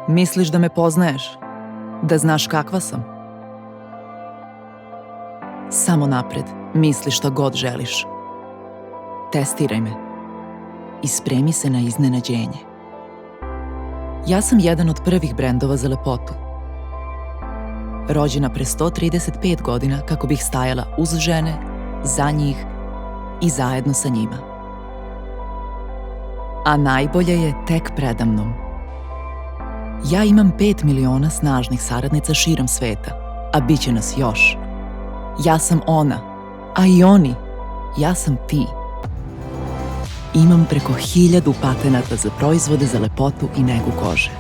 Misliš da me poznaješ? Da znaš kakva sam? Samo napred, misli šta god želiš. Testiraj me i spremi se na iznenađenje. Ja sam jedan od prvih brendova za lepotu. Rođena pre 135 godina kako bih stajala uz žene, za njih i zajedno sa njima. A najbolje je tek predamnom. Ja imam 5 miliona snažnih saradnica širom sveta, a bit će nas još. Ja sam ona, a i oni. Ja sam ti. Imam preko 1000 patenata za proizvode za lepotu i negu kože.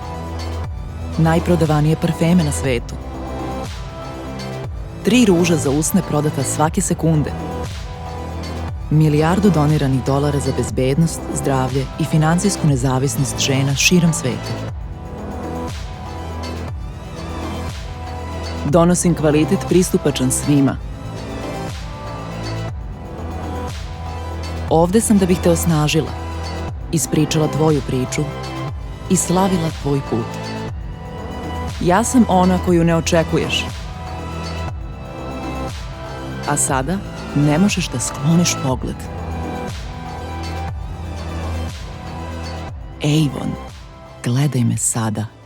Najprodavanije parfeme na svetu. 3 ruža za usne prodata svake sekunde. Milijardu doniranih dolara za bezbednost, zdravlje i finansijsku nezavisnost žena širom sveta. Donosim kvalitet pristupačan svima. Ovde sam da bih te osnažila, ispričala tvoju priču i slavila tvoj put. Ja sam ona koju ne očekuješ. A sada ne možeš da skloniš pogled. Avon, gledaj me sada.